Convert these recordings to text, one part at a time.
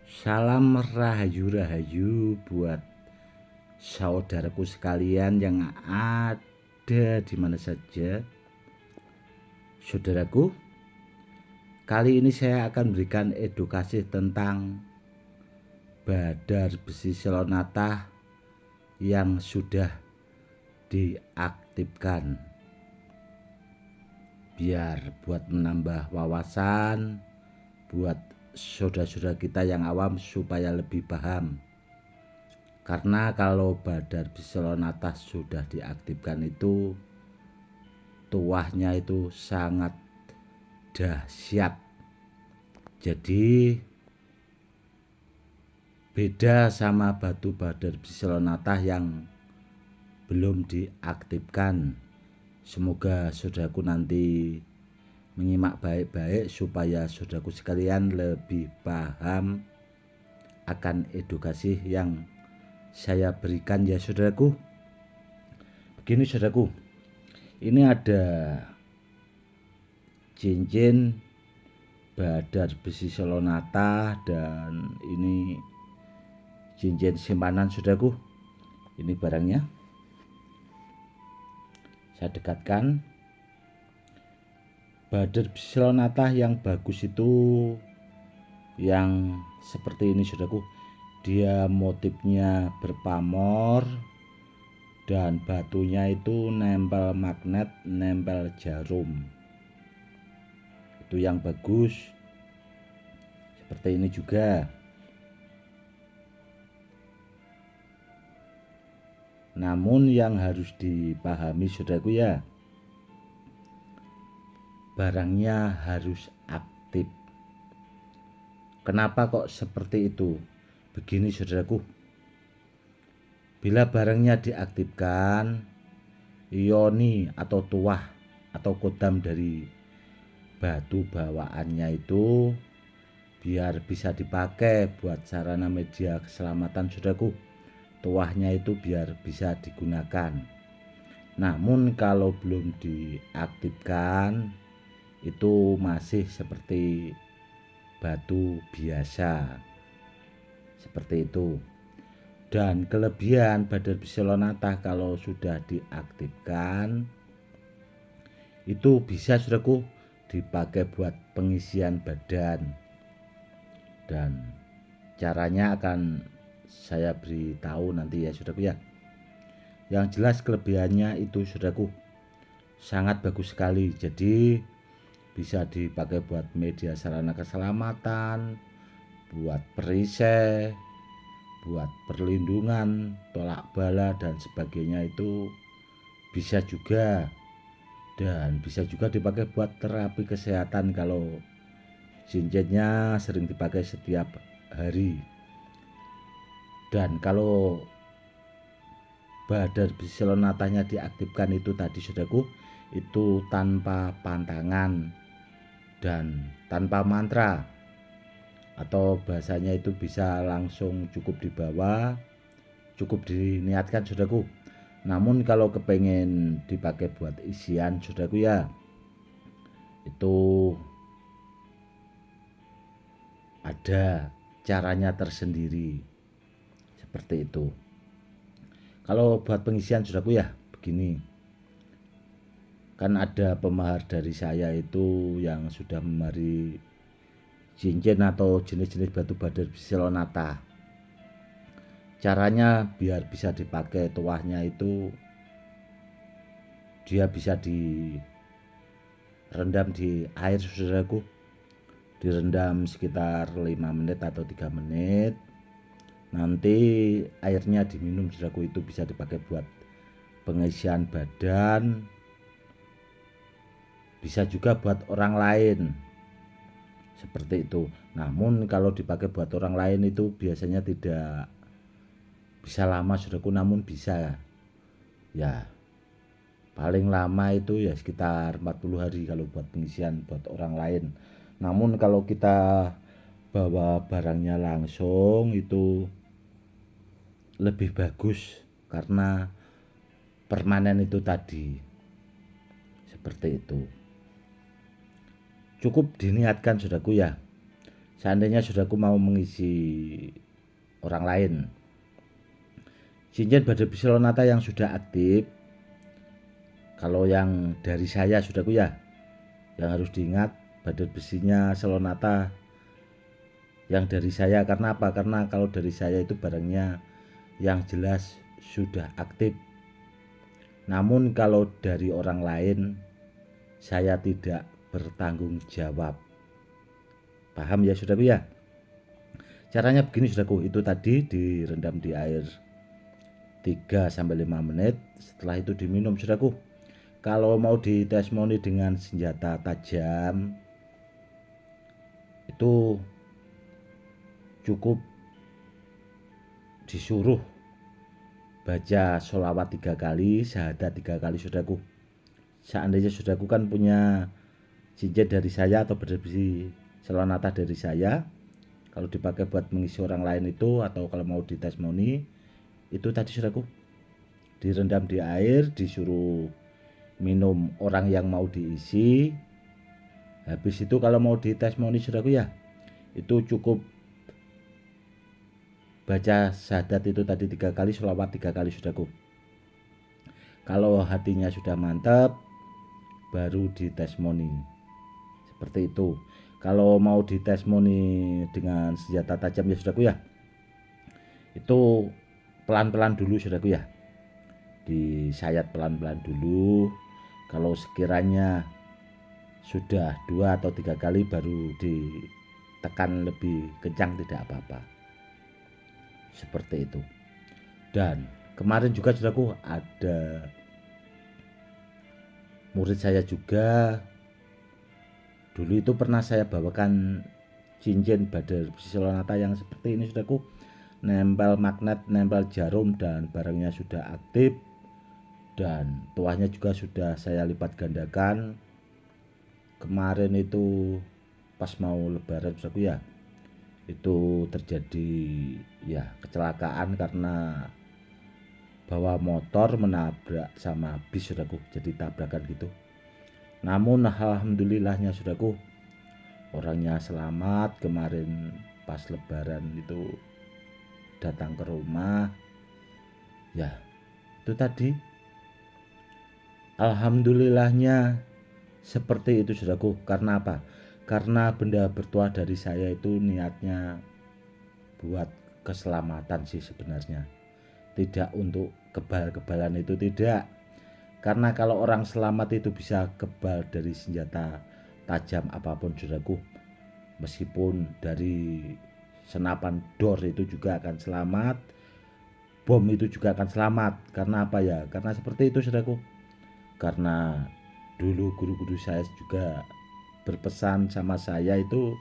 Salam rahayu-rahayu buat saudaraku sekalian yang ada di mana saja. Saudaraku, kali ini saya akan berikan edukasi tentang badar besi selonata yang sudah diaktifkan. Biar buat menambah wawasan buat saudara-saudara kita yang awam supaya lebih paham. Karena kalau badar besi selonata sudah diaktifkan itu tuahnya itu sangat dahsyat. Jadi beda sama batu badar besi selonata yang belum diaktifkan. Semoga saudaraku nanti menyimak baik-baik supaya saudaraku sekalian lebih paham akan edukasi yang saya berikan ya saudaraku. Begini saudaraku, ini ada cincin badar besi selonata dan ini cincin simpanan saudaraku. Ini barangnya, saya dekatkan. Badar besi selonata yang bagus itu yang seperti ini saudaraku. Dia motifnya berpamor dan batunya itu nempel magnet, nempel jarum. Itu yang bagus. Seperti ini juga. Namun yang harus dipahami saudaraku ya, barangnya harus aktif. Kenapa kok seperti itu? Begini saudaraku, bila barangnya diaktifkan, ioni atau tuah atau kodam dari batu bawaannya itu biar bisa dipakai buat sarana media keselamatan saudaraku. Tuahnya itu biar bisa digunakan. Namun kalau belum diaktifkan itu masih seperti batu biasa. Seperti itu. Dan kelebihan badar besi selonata kalau sudah diaktifkan itu bisa saudaraku dipakai buat pengisian badan. Dan caranya akan saya beritahu nanti ya saudaraku ya. Yang jelas kelebihannya itu saudaraku sangat bagus sekali. Jadi bisa dipakai buat media sarana keselamatan, buat perisai, buat perlindungan, tolak bala dan sebagainya itu bisa juga. Dan bisa juga dipakai buat terapi kesehatan kalau cincinnya sering dipakai setiap hari. Dan kalau badar besi selonatanya diaktifkan itu tadi saudaraku, itu tanpa pantangan dan tanpa mantra, atau bahasanya itu bisa langsung cukup dibawa, cukup diniatkan saudaraku. Namun kalau kepengen dipakai buat isian saudaraku ya, itu ada caranya tersendiri. Seperti itu. Kalau buat pengisian saudaraku ya begini, kan ada pemahar dari saya itu yang sudah memahari cincin atau jenis-jenis batu badar besi selonata. Caranya biar bisa dipakai tuahnya itu dia bisa direndam di air saudaraku. Direndam sekitar 5 menit atau 3 menit. Nanti airnya diminum saudaraku, itu bisa dipakai buat pengisian badan. Bisa juga buat orang lain. Seperti itu. Namun kalau dipakai buat orang lain itu biasanya tidak bisa lama saudaraku, namun bisa ya paling lama itu ya sekitar 40 hari kalau buat pengisian buat orang lain. Namun kalau kita bawa barangnya langsung itu lebih bagus karena permanen itu tadi. Seperti itu. Cukup diniatkan saudaraku ya. seandainya saudaraku mau mengisi orang lain, cincin badar besi Lonata yang sudah aktif, kalau yang dari saya saudaraku ya, yang harus diingat badar besinya Selonata yang dari saya. Karena apa? Karena kalau dari saya itu barangnya yang jelas sudah aktif. Namun kalau dari orang lain saya tidak bertanggung jawab. Paham ya saudaraku ya? Caranya begini saudaraku, itu tadi direndam di air 3-5 menit. Setelah itu diminum saudaraku. Kalau mau ditesmoni dengan senjata tajam itu cukup disuruh baca sholawat 3 kali, syahadat 3 kali saudaraku. Seandainya saudaraku kan punya cincin dari saya atau badar besi Selonata dari saya, kalau dipakai buat mengisi orang lain itu, atau kalau mau ditesmoni itu tadi saudaraku, direndam di air, disuruh minum orang yang mau diisi. Habis itu kalau mau ditesmoni saudaraku ya, itu cukup baca syahadat itu tadi 3 kali, sholawat 3 kali saudaraku. Kalau hatinya sudah mantap baru ditesmoni, seperti itu. Kalau mau ditesmoni dengan senjata tajam ya saudaraku ya, itu pelan-pelan dulu saudaraku ya, disayat pelan-pelan dulu. Kalau sekiranya sudah 2 atau 3 kali baru ditekan lebih kencang, tidak apa-apa, seperti itu. Dan kemarin juga saudaraku ada murid saya juga, dulu itu pernah saya bawakan cincin badar besi Selonata yang seperti ini saudaraku, nempel magnet, nempel jarum, dan barangnya sudah aktif, dan tuahnya juga sudah saya lipat gandakan. Kemarin itu pas mau lebaran saudaraku ya, itu terjadi ya kecelakaan karena bawa motor menabrak sama bis saudaraku, jadi tabrakan gitu. Namun alhamdulillahnya saudaraku, orangnya selamat. Kemarin pas lebaran itu datang ke rumah ya, itu tadi alhamdulillahnya seperti itu saudaraku. Karena apa? Karena benda bertuah dari saya itu niatnya buat keselamatan sih sebenarnya, tidak untuk kebal-kebalan, itu tidak. Karena kalau orang selamat itu bisa kebal dari senjata tajam apapun saudaraku, meskipun dari senapan dor itu juga akan selamat, bom itu juga akan selamat. Karena apa ya? Karena seperti itu saudaraku. Karena dulu guru-guru saya juga berpesan sama saya itu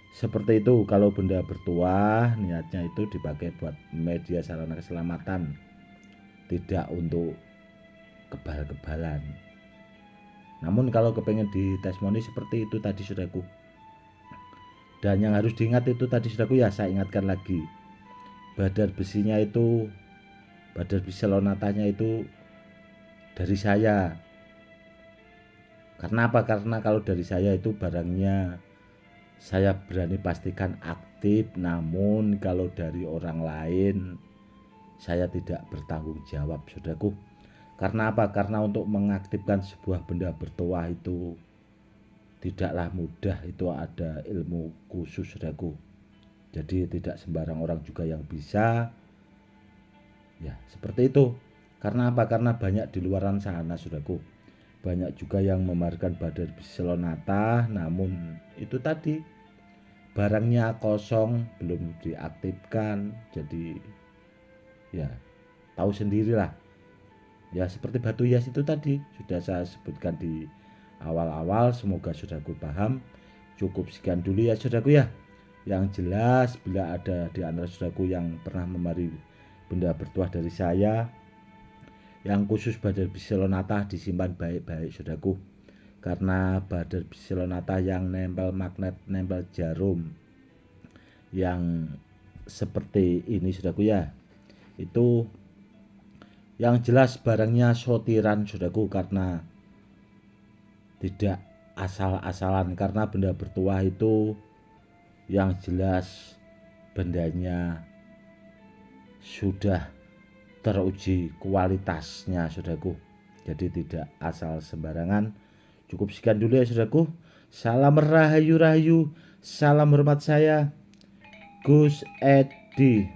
seperti itu, kalau benda bertuah niatnya itu dipakai buat media sarana keselamatan, tidak untuk kebal-kebalan. Namun kalau kepengen ditesmoni seperti itu tadi saudaraku. Dan yang harus diingat itu tadi saudaraku ya, saya ingatkan lagi, badar besinya itu, badar besi Selonatanya itu dari saya. Karena apa? Karena kalau dari saya itu barangnya saya berani pastikan aktif. Namun kalau dari orang lain saya tidak bertanggung jawab saudaraku. Karena apa? Karena untuk mengaktifkan sebuah benda bertuah itu tidaklah mudah, itu ada ilmu khusus saudaraku. Jadi tidak sembarang orang juga yang bisa ya, seperti itu. Karena apa? Karena banyak di luaran sana saudaraku, banyak juga yang memamerkan badar besi Selonata, namun itu tadi barangnya kosong, belum diaktifkan. Jadi ya tahu sendirilah ya, seperti batu hias itu tadi sudah saya sebutkan di awal-awal. Semoga saudaraku paham. Cukup sekian dulu ya saudaraku ya. Yang jelas bila ada di antara saudaraku yang pernah memari benda bertuah dari saya, yang khusus badar besi Selonata disimpan baik-baik saudaraku. Karena badar besi Selonata yang nempel magnet, nempel jarum yang seperti ini saudaraku ya, itu yang jelas barangnya sortiran saudaraku, karena tidak asal-asalan. Karena benda bertuah itu yang jelas bendanya sudah teruji kualitasnya saudaraku, jadi tidak asal sembarangan. Cukup sekian dulu ya saudaraku. Salam rahayu rahayu, salam hormat saya Gus Edi.